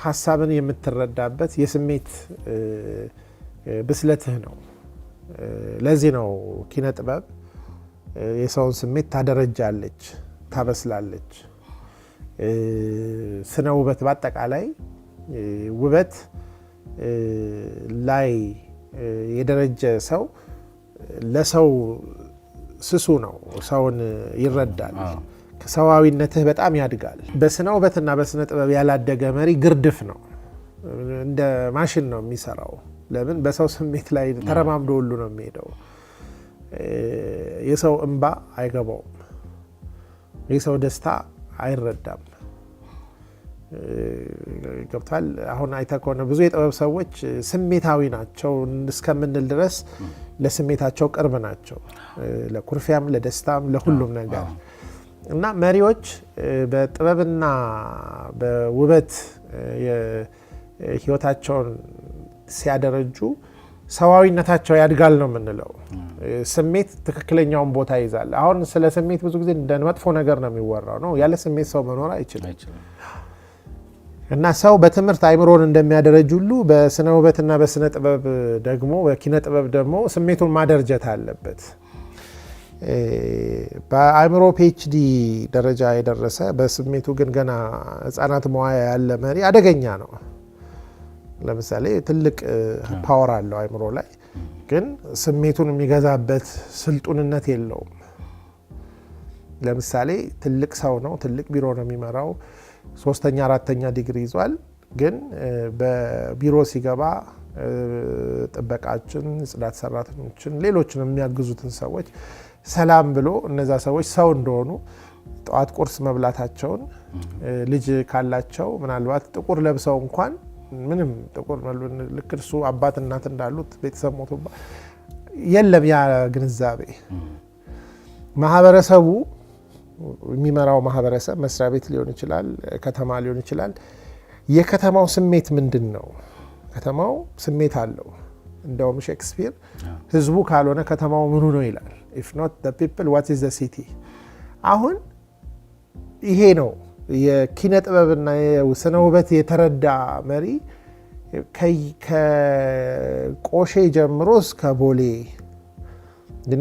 ሀሳብን የምትረዳበት የስሜት ብስለትህ ነው። ለዚህ ነው ኪነ ጥበብ የሰውን ስሜት ታደረጃለች፣ ታበስላለች። ስነ ውበት በአጠቃላይ ውበት ላይ የደረጀ ሰው ለሰው ስሱ ነው፣ ሰውን ይረዳል፣ ሰዋዊነትህ በጣም ያድጋል። በስነ ውበትና በስነ ጥበብ ያላደገ መሪ ግርድፍ ነው፣ እንደ ማሽን ነው የሚሰራው። ለምን? በሰው ስሜት ላይ ተረማምዶ ሁሉ ነው የሚሄደው። የሰው እንባ አይገባውም፣ የሰው ደስታ አይረዳም። ገብቷል? አሁን አይተህ ከሆነ ብዙ የጥበብ ሰዎች ስሜታዊ ናቸው እስከምንል ድረስ ለስሜታቸው ቅርብ ናቸው፣ ለኩርፊያም፣ ለደስታም፣ ለሁሉም ነገር እና መሪዎች በጥበብና በውበት ህይወታቸውን ሲያደረጁ ሰዋዊነታቸው ያድጋል ነው የምንለው። ስሜት ትክክለኛውን ቦታ ይዛል። አሁን ስለ ስሜት ብዙ ጊዜ እንደ መጥፎ ነገር ነው የሚወራው ነው። ያለ ስሜት ሰው መኖር አይችልም። እና ሰው በትምህርት አይምሮን እንደሚያደረጅ ሁሉ በስነ ውበትና በስነ ጥበብ ደግሞ በኪነ ጥበብ ደግሞ ስሜቱን ማደርጀት አለበት። በአይምሮ ፒኤችዲ ደረጃ የደረሰ በስሜቱ ግን ገና ህፃናት መዋያ ያለ መሪ አደገኛ ነው። ለምሳሌ ትልቅ ፓወር አለው አይምሮ ላይ፣ ግን ስሜቱን የሚገዛበት ስልጡንነት የለውም። ለምሳሌ ትልቅ ሰው ነው፣ ትልቅ ቢሮ ነው የሚመራው፣ 3ኛ 4ኛ ዲግሪ ይዟል። ግን በቢሮ ሲገባ ጥበቃችን፣ ጽዳት ሰራተኞችን፣ ሌሎችን የሚያግዙትን ሰዎች ሰላም ብሎ እነዛ ሰዎች ሰው እንደሆኑ ጠዋት ቁርስ መብላታቸውን፣ ልጅ ካላቸው ምናልባት ጥቁር ለብሰው እንኳን ምንም ጥቁር ልክ እርሱ አባት እናት እንዳሉት ቤተሰብ ሞቶባ የለም ያ ግንዛቤ። ማህበረሰቡ የሚመራው ማህበረሰብ መስሪያ ቤት ሊሆን ይችላል፣ ከተማ ሊሆን ይችላል። የከተማው ስሜት ምንድን ነው? ከተማው ስሜት አለው። እንደውም ሼክስፒር ህዝቡ ካልሆነ ከተማው ምኑ ነው ይላል። if not the people what is the city? አሁን ይሄ ነው የኪነ ጥበብና የስነ ውበት የተረዳ መሪ ከቆሼ ጀምሮ እስከ ቦሌ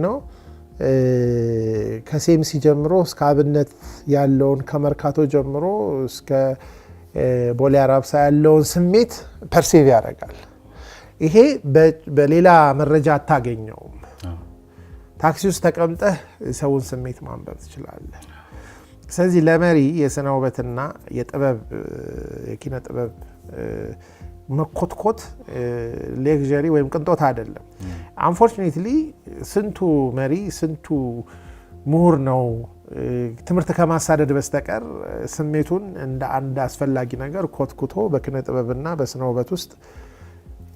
ነው ከሴምሲ ጀምሮ እስከ አብነት ያለውን ከመርካቶ ጀምሮ እስከ ቦሌ አራብሳ ያለውን ስሜት ፐርሲቭ ያደርጋል። ይሄ በሌላ መረጃ አታገኘውም። ታክሲ ውስጥ ተቀምጠህ ሰውን ስሜት ማንበብ ትችላለህ። ስለዚህ ለመሪ የስነ ውበትና የጥበብ የኪነ ጥበብ መኮትኮት ሌክዠሪ ወይም ቅንጦት አይደለም። አንፎርቹኔትሊ ስንቱ መሪ ስንቱ ምሁር ነው ትምህርት ከማሳደድ በስተቀር ስሜቱን እንደ አንድ አስፈላጊ ነገር ኮትኩቶ በኪነ ጥበብና በስነ ውበት ውስጥ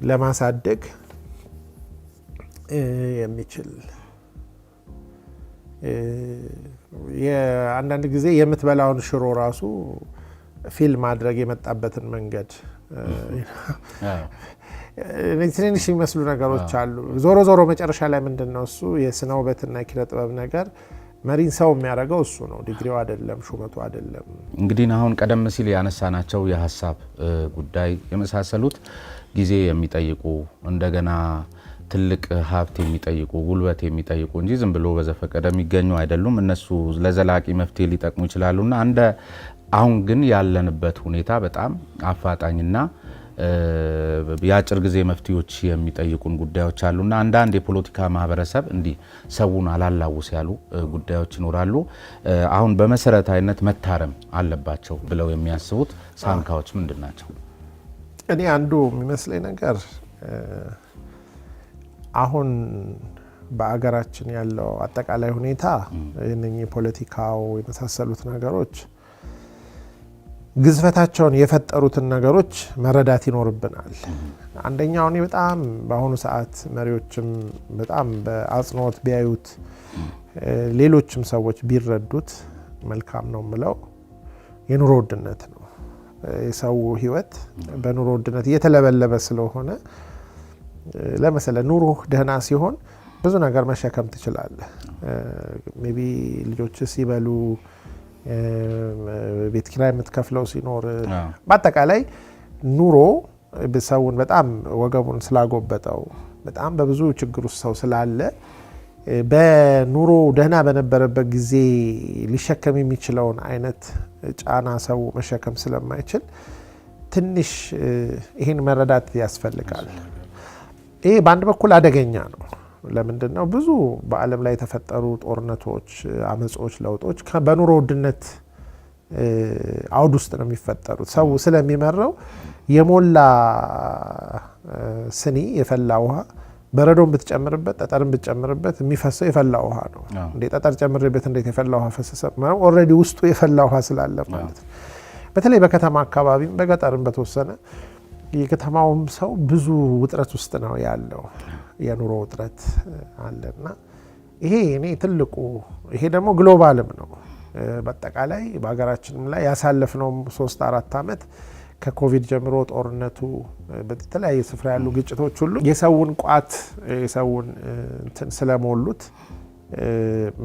ለማሳደግ የሚችል አንዳንድ ጊዜ የምትበላውን ሽሮ ራሱ ፊልም ማድረግ የመጣበትን መንገድ ትንንሽ የሚመስሉ ነገሮች አሉ። ዞሮ ዞሮ መጨረሻ ላይ ምንድነው እሱ የስነ ውበትና የኪነ ጥበብ ነገር መሪን ሰው የሚያደርገው እሱ ነው፣ ዲግሪው አይደለም፣ ሹመቱ አይደለም። እንግዲህ አሁን ቀደም ሲል ያነሳናቸው የሀሳብ ጉዳይ የመሳሰሉት ጊዜ የሚጠይቁ እንደገና ትልቅ ሀብት የሚጠይቁ ጉልበት የሚጠይቁ እንጂ ዝም ብሎ በዘፈቀደ የሚገኙ አይደሉም። እነሱ ለዘላቂ መፍትሄ ሊጠቅሙ ይችላሉና አሁን ግን ያለንበት ሁኔታ በጣም አፋጣኝና የአጭር ጊዜ መፍትሄዎች የሚጠይቁን ጉዳዮች አሉና አንዳንድ የፖለቲካ ማህበረሰብ እንዲህ ሰውን አላላውስ ያሉ ጉዳዮች ይኖራሉ። አሁን በመሰረታዊነት መታረም አለባቸው ብለው የሚያስቡት ሳንካዎች ምንድን ናቸው? እኔ አንዱ የሚመስለኝ ነገር አሁን በአገራችን ያለው አጠቃላይ ሁኔታ እነኚህ ፖለቲካው የመሳሰሉት ነገሮች ግዝፈታቸውን የፈጠሩትን ነገሮች መረዳት ይኖርብናል። አንደኛው እኔ በጣም በአሁኑ ሰዓት መሪዎችም በጣም በአጽንኦት ቢያዩት ሌሎችም ሰዎች ቢረዱት መልካም ነው የምለው የኑሮ ውድነት ነው። የሰው ሕይወት በኑሮ ውድነት እየተለበለበ ስለሆነ ለምሳሌ ኑሮ ደህና ሲሆን ብዙ ነገር መሸከም ትችላለህ። ሜቢ ልጆች ሲበሉ ቤት ኪራይ የምትከፍለው ሲኖር በአጠቃላይ ኑሮ ሰውን በጣም ወገቡን ስላጎበጠው በጣም በብዙ ችግር ውስጥ ሰው ስላለ በኑሮ ደህና በነበረበት ጊዜ ሊሸከም የሚችለውን አይነት ጫና ሰው መሸከም ስለማይችል ትንሽ ይህን መረዳት ያስፈልጋል። ይሄ በአንድ በኩል አደገኛ ነው። ለምንድን ነው ብዙ በዓለም ላይ የተፈጠሩ ጦርነቶች፣ አመጾች፣ ለውጦች በኑሮ ውድነት አውድ ውስጥ ነው የሚፈጠሩት። ሰው ስለሚመረው የሞላ ስኒ የፈላ ውሃ በረዶን ብትጨምርበት ጠጠርን ብትጨምርበት የሚፈሰው የፈላ ውሃ ነው። እንዴ ጠጠር ጨምርበት እንዴት የፈላ ውሃ ፈሰሰ? ኦልሬዲ ውስጡ የፈላ ውሃ ስላለ ማለት ነው። በተለይ በከተማ አካባቢም በገጠርም በተወሰነ የከተማውም ሰው ብዙ ውጥረት ውስጥ ነው ያለው። የኑሮ ውጥረት አለና ይሄ እኔ ትልቁ ይሄ ደግሞ ግሎባልም ነው። በአጠቃላይ በሀገራችንም ላይ ያሳለፍነው 3-4 ዓመት ከኮቪድ ጀምሮ ጦርነቱ በተለያየ ስፍራ ያሉ ግጭቶች ሁሉ የሰውን ቋት የሰውን እንትን ስለሞሉት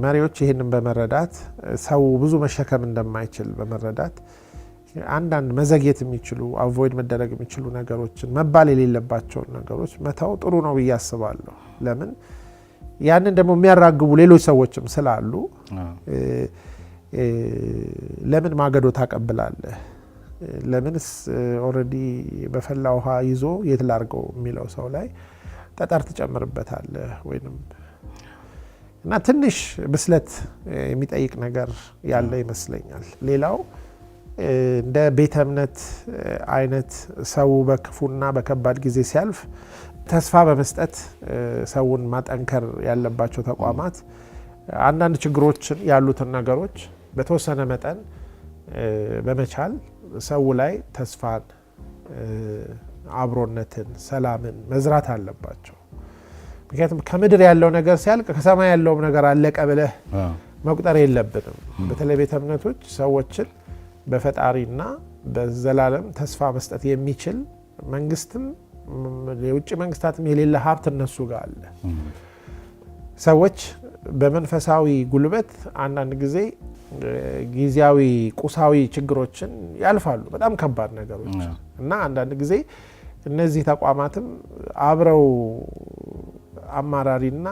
መሪዎች ይህንን በመረዳት ሰው ብዙ መሸከም እንደማይችል በመረዳት አንዳንድ መዘግየት የሚችሉ አቮይድ መደረግ የሚችሉ ነገሮችን መባል የሌለባቸውን ነገሮች መተው ጥሩ ነው ብዬ አስባለሁ። ለምን ያንን ደግሞ የሚያራግቡ ሌሎች ሰዎችም ስላሉ ለምን ማገዶ ታቀብላለህ? ለምንስ ኦልሬዲ በፈላ ውሃ ይዞ የት ላርገው የሚለው ሰው ላይ ጠጠር ትጨምርበታለህ? ወይንም እና ትንሽ ብስለት የሚጠይቅ ነገር ያለ ይመስለኛል። ሌላው እንደ ቤተ እምነት አይነት ሰው በክፉና በከባድ ጊዜ ሲያልፍ ተስፋ በመስጠት ሰውን ማጠንከር ያለባቸው ተቋማት አንዳንድ ችግሮችን ያሉትን ነገሮች በተወሰነ መጠን በመቻል ሰው ላይ ተስፋን፣ አብሮነትን፣ ሰላምን መዝራት አለባቸው። ምክንያቱም ከምድር ያለው ነገር ሲያልቅ ከሰማይ ያለውም ነገር አለቀ ብለህ መቁጠር የለብንም። በተለይ ቤተ እምነቶች ሰዎችን በፈጣሪና በዘላለም ተስፋ መስጠት የሚችል መንግስትም የውጭ መንግስታትም የሌለ ሀብት እነሱ ጋር አለ። ሰዎች በመንፈሳዊ ጉልበት አንዳንድ ጊዜ ጊዜያዊ ቁሳዊ ችግሮችን ያልፋሉ፣ በጣም ከባድ ነገሮች እና አንዳንድ ጊዜ እነዚህ ተቋማትም አብረው አማራሪና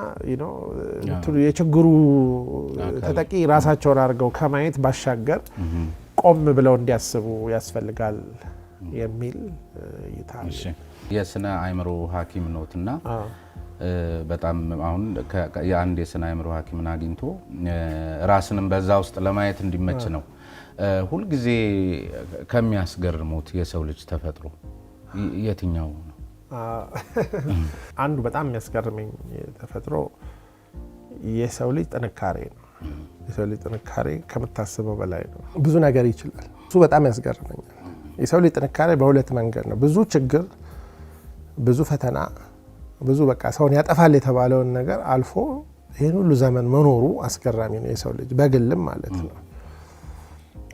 የችግሩ ተጠቂ ራሳቸውን አድርገው ከማየት ባሻገር ቆም ብለው እንዲያስቡ ያስፈልጋል የሚል ይታል። የስነ አእምሮ ሐኪም ነውና በጣም አሁን የአንድ የስነ አእምሮ ሐኪምን አግኝቶ ራስንም በዛ ውስጥ ለማየት እንዲመች ነው። ሁል ጊዜ ከሚያስገርሙት የሰው ልጅ ተፈጥሮ የትኛው ነው? አንዱ በጣም የሚያስገርመኝ ተፈጥሮ የሰው ልጅ ጥንካሬ ነው። የሰው ልጅ ጥንካሬ ከምታስበው በላይ ነው። ብዙ ነገር ይችላል። እሱ በጣም ያስገርመኛል። የሰው ልጅ ጥንካሬ በሁለት መንገድ ነው። ብዙ ችግር፣ ብዙ ፈተና፣ ብዙ በቃ ሰውን ያጠፋል የተባለውን ነገር አልፎ ይህን ሁሉ ዘመን መኖሩ አስገራሚ ነው። የሰው ልጅ በግልም ማለት ነው።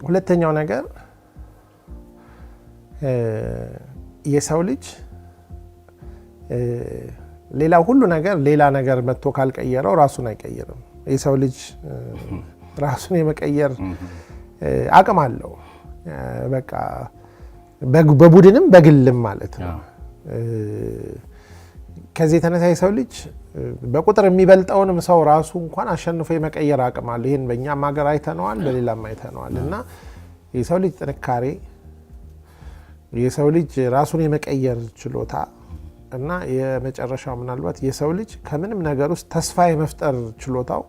ሁለተኛው ነገር የሰው ልጅ ሌላው ሁሉ ነገር ሌላ ነገር መጥቶ ካልቀየረው ራሱን አይቀይርም። የሰው ልጅ ራሱን የመቀየር አቅም አለው። በቃ በቡድንም በግልም ማለት ነው። ከዚህ የተነሳ የሰው ልጅ በቁጥር የሚበልጠውንም ሰው ራሱ እንኳን አሸንፎ የመቀየር አቅም አለው። ይህን በእኛም ሀገር አይተነዋል፣ በሌላም አይተነዋል። እና የሰው ልጅ ጥንካሬ፣ የሰው ልጅ ራሱን የመቀየር ችሎታ እና የመጨረሻው ምናልባት የሰው ልጅ ከምንም ነገር ውስጥ ተስፋ የመፍጠር ችሎታው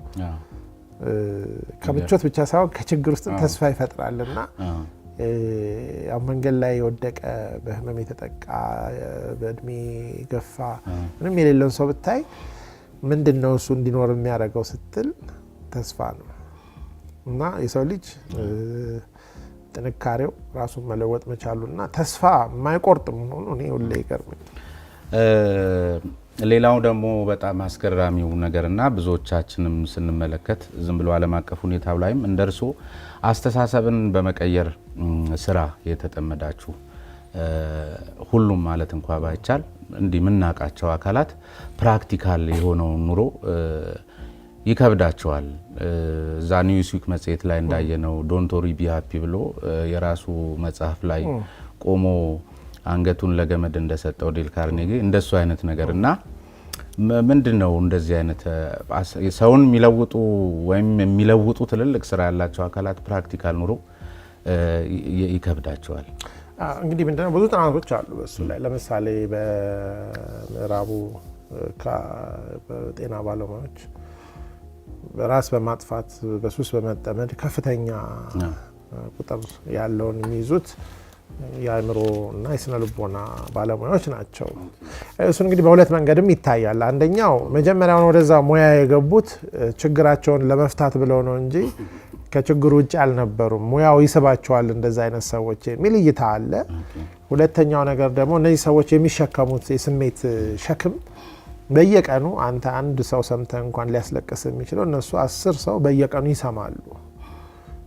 ከምቾት ብቻ ሳይሆን ከችግር ውስጥ ተስፋ ይፈጥራልና ያው መንገድ ላይ የወደቀ በህመም የተጠቃ በእድሜ ገፋ ምንም የሌለውን ሰው ብታይ ምንድነው እሱ እንዲኖር የሚያደርገው ስትል ተስፋ ነው። እና የሰው ልጅ ጥንካሬው ራሱን መለወጥ መቻሉና ተስፋ የማይቆርጥ መሆኑ እኔ ሁሌ ይገርመኝ። ሌላው ደግሞ በጣም አስገራሚው ነገርና ብዙዎቻችንም ስንመለከት ዝም ብሎ ዓለም አቀፍ ሁኔታው ላይም እንደርሶ አስተሳሰብን በመቀየር ስራ የተጠመዳችሁ ሁሉም ማለት እንኳ ባይቻል እንዲህ የምናውቃቸው አካላት ፕራክቲካል የሆነውን ኑሮ ይከብዳቸዋል። እዛ ኒውስዊክ መጽሔት ላይ እንዳየነው ዶንት ወሪ ቢ ሃፒ ብሎ የራሱ መጽሐፍ ላይ ቆሞ አንገቱን ለገመድ እንደሰጠው ዴል ካርኔጊ እንደሱ አይነት ነገርና ምንድነው እንደዚህ አይነት ሰውን የሚለውጡ ወይም የሚለውጡ ትልልቅ ስራ ያላቸው አካላት ፕራክቲካል ኑሮ ይከብዳቸዋል። እንግዲህ ምንድነው ብዙ ጥናቶች አሉ በሱ ላይ። ለምሳሌ በምዕራቡ በጤና ባለሙያዎች ራስ በማጥፋት በሱስ በመጠመድ ከፍተኛ ቁጥር ያለውን የሚይዙት የአእምሮ እና የስነ ልቦና ባለሙያዎች ናቸው። እሱ እንግዲህ በሁለት መንገድም ይታያል። አንደኛው መጀመሪያውን ወደዛ ሙያ የገቡት ችግራቸውን ለመፍታት ብለው ነው እንጂ ከችግሩ ውጭ አልነበሩም። ሙያው ይስባቸዋል እንደዛ አይነት ሰዎች የሚል እይታ አለ። ሁለተኛው ነገር ደግሞ እነዚህ ሰዎች የሚሸከሙት የስሜት ሸክም በየቀኑ አንተ አንድ ሰው ሰምተህ እንኳን ሊያስለቅስ የሚችለው እነሱ 10 ሰው በየቀኑ ይሰማሉ።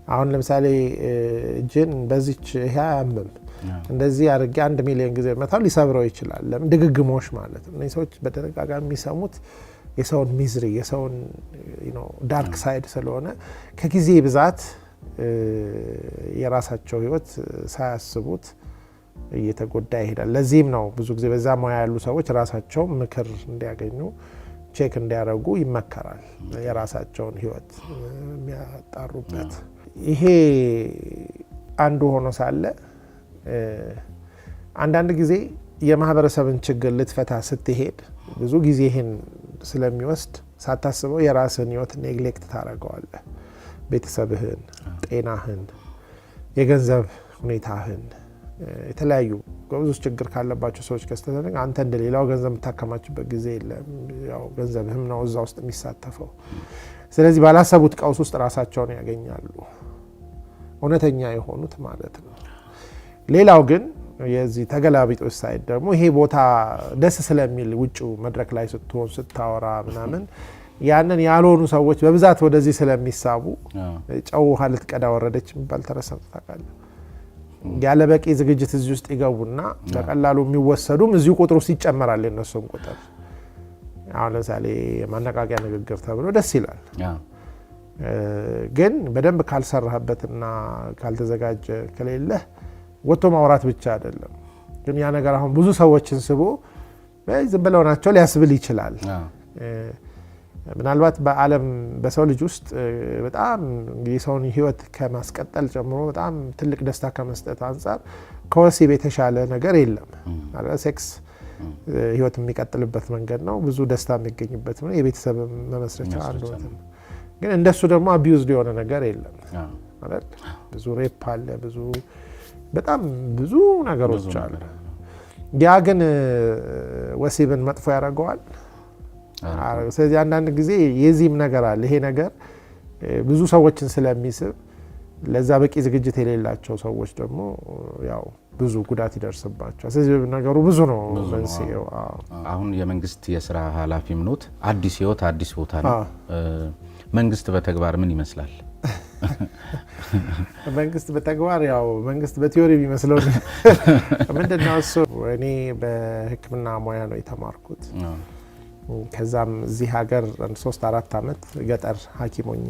አሁን ለምሳሌ እጅን በዚች ይሄ አያምም እንደዚህ አድርጌ 1 ሚሊዮን ጊዜ መታው ሊሰብረው ይችላል። ለምን? ድግግሞሽ ማለት ነው። እነዚህ ሰዎች በተደጋጋሚ የሚሰሙት የሰውን ሚዝሪ የሰውን ዳርክ ሳይድ ስለሆነ ከጊዜ ብዛት የራሳቸው ህይወት ሳያስቡት እየተጎዳ ይሄዳል። ለዚህም ነው ብዙ ጊዜ በዛ ሙያ ያሉ ሰዎች ራሳቸው ምክር እንዲያገኙ ቼክ እንዲያደርጉ ይመከራል፣ የራሳቸውን ህይወት የሚያጣሩበት። ይሄ አንዱ ሆኖ ሳለ አንዳንድ ጊዜ የማህበረሰብን ችግር ልትፈታ ስትሄድ ብዙ ጊዜ ይሄን ስለሚወስድ ሳታስበው የራስህን ህይወት ኔግሌክት ታደርገዋለህ። ቤተሰብህን፣ ጤናህን፣ የገንዘብ ሁኔታህን የተለያዩ ብዙ ችግር ካለባቸው ሰዎች ከስተተን አንተ እንደሌላው ገንዘብ የምታከማችበት ጊዜ የለም። ያው ገንዘብህም ነው እዛ ውስጥ የሚሳተፈው። ስለዚህ ባላሰቡት ቀውስ ውስጥ ራሳቸውን ያገኛሉ፣ እውነተኛ የሆኑት ማለት ነው። ሌላው ግን የዚህ ተገላቢጦች ሳይድ ደግሞ ይሄ ቦታ ደስ ስለሚል ውጭው መድረክ ላይ ስትሆን ስታወራ ምናምን ያንን ያልሆኑ ሰዎች በብዛት ወደዚህ ስለሚሳቡ ጨው ውሃ ልትቀዳ ወረደች የሚባል ተረሰምቶ ታውቃለህ? ያለ በቂ ዝግጅት እዚህ ውስጥ ይገቡና በቀላሉ የሚወሰዱም እዚሁ ቁጥር ውስጥ ይጨመራል። የነሱም ቁጥር አሁን ለምሳሌ ማነቃቂያ ንግግር ተብሎ ደስ ይላል፣ ግን በደንብ ካልሰራህበትና ካልተዘጋጀ ከሌለህ ወጥቶ ማውራት ብቻ አይደለም። ግን ያ ነገር አሁን ብዙ ሰዎችን ስቦ ዝም ብለው ናቸው ሊያስብል ይችላል። ምናልባት በዓለም በሰው ልጅ ውስጥ በጣም እንግዲህ ሰውን ህይወት ከማስቀጠል ጀምሮ በጣም ትልቅ ደስታ ከመስጠት አንፃር ከወሲብ የተሻለ ነገር የለም። ሴክስ ህይወት የሚቀጥልበት መንገድ ነው። ብዙ ደስታ የሚገኝበት ነው። የቤተሰብ መመስረቻ አንዱ ነው። ግን እንደሱ ደግሞ አቢዩዝድ የሆነ ነገር የለም ማለት ብዙ ሬፕ አለ፣ ብዙ በጣም ብዙ ነገሮች አሉ። ያ ግን ወሲብን መጥፎ ያደርገዋል። ስለዚህ አንዳንድ ጊዜ የዚህም ነገር አለ። ይሄ ነገር ብዙ ሰዎችን ስለሚስብ ለዛ በቂ ዝግጅት የሌላቸው ሰዎች ደግሞ ያው ብዙ ጉዳት ይደርስባቸዋል። ስለዚህ ነገሩ ብዙ ነው መንስኤው። አሁን የመንግስት የስራ ኃላፊም ኖት፣ አዲስ ህይወት አዲስ ቦታ ነው። መንግስት በተግባር ምን ይመስላል? መንግስት በተግባር ያው መንግስት በቲዮሪ የሚመስለው ምንድነው እሱ? እኔ በሕክምና ሙያ ነው የተማርኩት። ከዛም እዚህ ሀገር 3-4 ዓመት ገጠር ሐኪም ሆኜ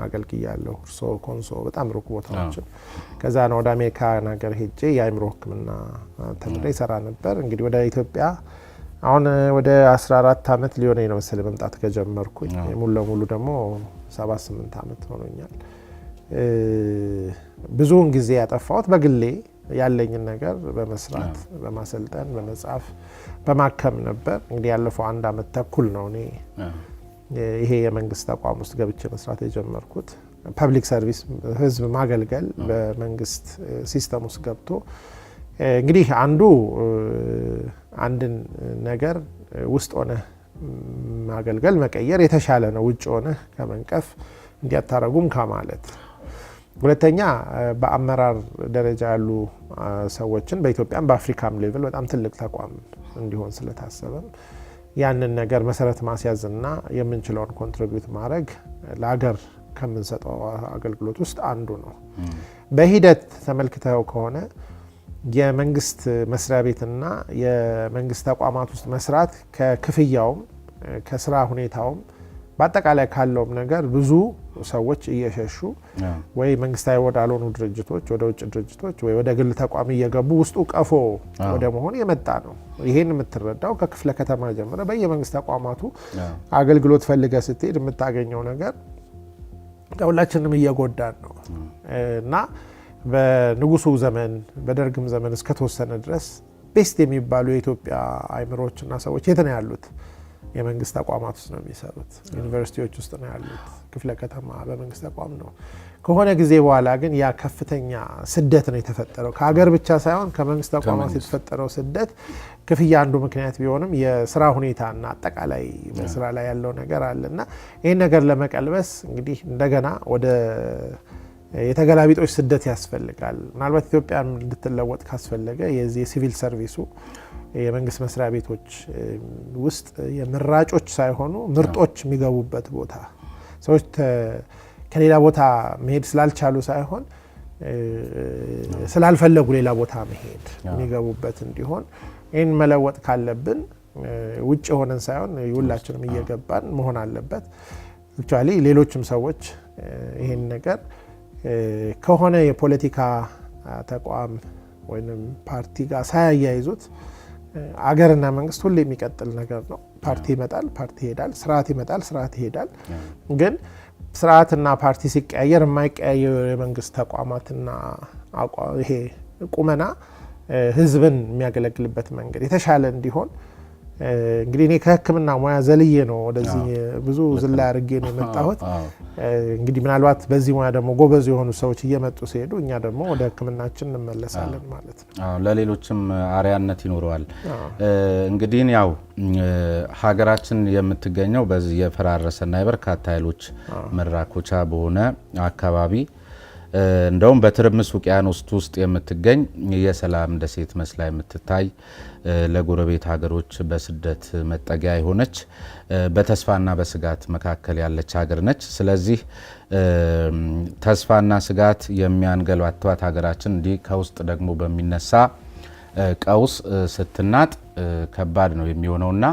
አገልግያለሁ። እርሶ ኮንሶ በጣም ሩቅ ቦታዎችን። ከዛ ነው ወደ አሜሪካ ነገር ሄጄ የአእምሮ ሕክምና ተምሬ ይሰራ ነበር። እንግዲህ ወደ ኢትዮጵያ አሁን ወደ 14 ዓመት ሊሆነኝ ነው መሰለኝ መምጣት ከጀመርኩኝ። ሙሉ ለሙሉ ደግሞ 7-8 ዓመት ሆኖኛል። ብዙውን ጊዜ ያጠፋሁት በግሌ ያለኝን ነገር በመስራት በማሰልጠን በመጻፍ በማከም ነበር። እንግዲህ ያለፈው 1 ዓመት ተኩል ነው እኔ ይሄ የመንግስት ተቋም ውስጥ ገብቼ መስራት የጀመርኩት። ፐብሊክ ሰርቪስ ህዝብ ማገልገል በመንግስት ሲስተም ውስጥ ገብቶ እንግዲህ አንድን ነገር ውስጥ ሆነ ማገልገል መቀየር የተሻለ ነው ውጭ ሆነ ከመንቀፍ እንዲያታረጉም ከማለት። ሁለተኛ በአመራር ደረጃ ያሉ ሰዎችን በኢትዮጵያም በአፍሪካም ሌቭል በጣም ትልቅ ተቋም እንዲሆን ስለታሰበም ያንን ነገር መሰረት ማስያዝና የምንችለውን ኮንትሪቢዩት ማድረግ ለሀገር ከምንሰጠው አገልግሎት ውስጥ አንዱ ነው። በሂደት ተመልክተው ከሆነ የመንግስት መስሪያ ቤትና የመንግስት ተቋማት ውስጥ መስራት ከክፍያውም ከስራ ሁኔታውም በአጠቃላይ ካለውም ነገር ብዙ ሰዎች እየሸሹ ወይ መንግስታዊ ወዳልሆኑ ድርጅቶች ወደ ውጭ ድርጅቶች ወይ ወደ ግል ተቋም እየገቡ ውስጡ ቀፎ ወደ መሆን የመጣ ነው። ይሄን የምትረዳው ከክፍለ ከተማ ጀምረ በየመንግስት ተቋማቱ አገልግሎት ፈልገ ስትሄድ የምታገኘው ነገር ሁላችንም እየጎዳን ነው እና በንጉሱ ዘመን በደርግም ዘመን እስከተወሰነ ድረስ ቤስት የሚባሉ የኢትዮጵያ አእምሮዎችና ሰዎች የት ነው ያሉት? የመንግስት ተቋማት ውስጥ ነው የሚሰሩት። ዩኒቨርሲቲዎች ውስጥ ነው ያሉት። ክፍለ ከተማ በመንግስት ተቋም ነው። ከሆነ ጊዜ በኋላ ግን ያ ከፍተኛ ስደት ነው የተፈጠረው። ከሀገር ብቻ ሳይሆን ከመንግስት ተቋማት የተፈጠረው ስደት ክፍያ አንዱ ምክንያት ቢሆንም የስራ ሁኔታና አጠቃላይ በስራ ላይ ያለው ነገር አለና ይህን ነገር ለመቀልበስ እንግዲህ እንደገና ወደ የተገላቢጦች ስደት ያስፈልጋል። ምናልባት ኢትዮጵያ እንድትለወጥ ካስፈለገ የዚህ የሲቪል ሰርቪሱ የመንግስት መስሪያ ቤቶች ውስጥ የምራጮች ሳይሆኑ ምርጦች የሚገቡበት ቦታ ሰዎች ከሌላ ቦታ መሄድ ስላልቻሉ ሳይሆን ስላልፈለጉ ሌላ ቦታ መሄድ የሚገቡበት እንዲሆን ይህን መለወጥ ካለብን ውጭ ሆነን ሳይሆን ሁላችንም እየገባን መሆን አለበት። አክቹአሊ ሌሎችም ሰዎች ይህን ነገር ከሆነ የፖለቲካ ተቋም ወይም ፓርቲ ጋር ሳያያይዙት አገርና መንግስት ሁሌ የሚቀጥል ነገር ነው። ፓርቲ ይመጣል፣ ፓርቲ ይሄዳል፣ ስርዓት ይመጣል፣ ስርዓት ይሄዳል። ግን ስርዓትና ፓርቲ ሲቀያየር የማይቀያየሩ የመንግስት ተቋማትና ይሄ ቁመና ህዝብን የሚያገለግልበት መንገድ የተሻለ እንዲሆን እንግዲህ እኔ ከሕክምና ሙያ ዘልዬ ነው ወደዚህ ብዙ ዝላ አድርጌ ነው የመጣሁት። እንግዲህ ምናልባት በዚህ ሙያ ደግሞ ጎበዝ የሆኑ ሰዎች እየመጡ ሲሄዱ እኛ ደግሞ ወደ ሕክምናችን እንመለሳለን ማለት ነው። ለሌሎችም አርያነት ይኖረዋል። እንግዲህ ያው ሀገራችን የምትገኘው በዚህ የፈራረሰና የበርካታ ኃይሎች መራኮቻ በሆነ አካባቢ እንደውም በትርምስ ውቅያኖስ ውስጥ የምትገኝ የሰላም ደሴት መስላ የምትታይ ለጎረቤት ሀገሮች በስደት መጠጊያ የሆነች በተስፋና በስጋት መካከል ያለች ሀገር ነች። ስለዚህ ተስፋና ስጋት የሚያንገላቷት ሀገራችን እንዲህ ከውስጥ ደግሞ በሚነሳ ቀውስ ስትናጥ ከባድ ነው የሚሆነውና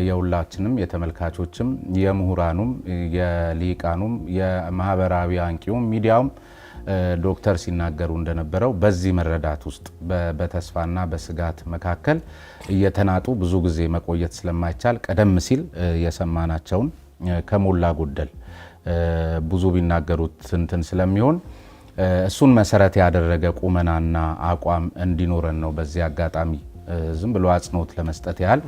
የሁላችንም የተመልካቾችም የምሁራኑም የሊቃኑም የማህበራዊ አንቂውም ሚዲያውም ዶክተር ሲናገሩ እንደነበረው በዚህ መረዳት ውስጥ በተስፋና በስጋት መካከል እየተናጡ ብዙ ጊዜ መቆየት ስለማይቻል ቀደም ሲል የሰማናቸውን ከሞላ ጎደል ብዙ ቢናገሩት እንትን ስለሚሆን እሱን መሰረት ያደረገ ቁመናና አቋም እንዲኖረን ነው በዚህ አጋጣሚ ዝም ብሎ አጽንኦት ለመስጠት ያህል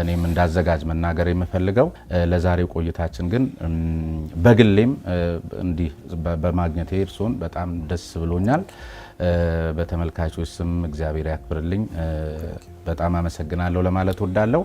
እኔም እንዳዘጋጅ መናገር የምፈልገው። ለዛሬው ቆይታችን ግን በግሌም እንዲህ በማግኘቴ እርሶን በጣም ደስ ብሎኛል። በተመልካቾች ስም እግዚአብሔር ያክብርልኝ፣ በጣም አመሰግናለሁ ለማለት ወዳለሁ።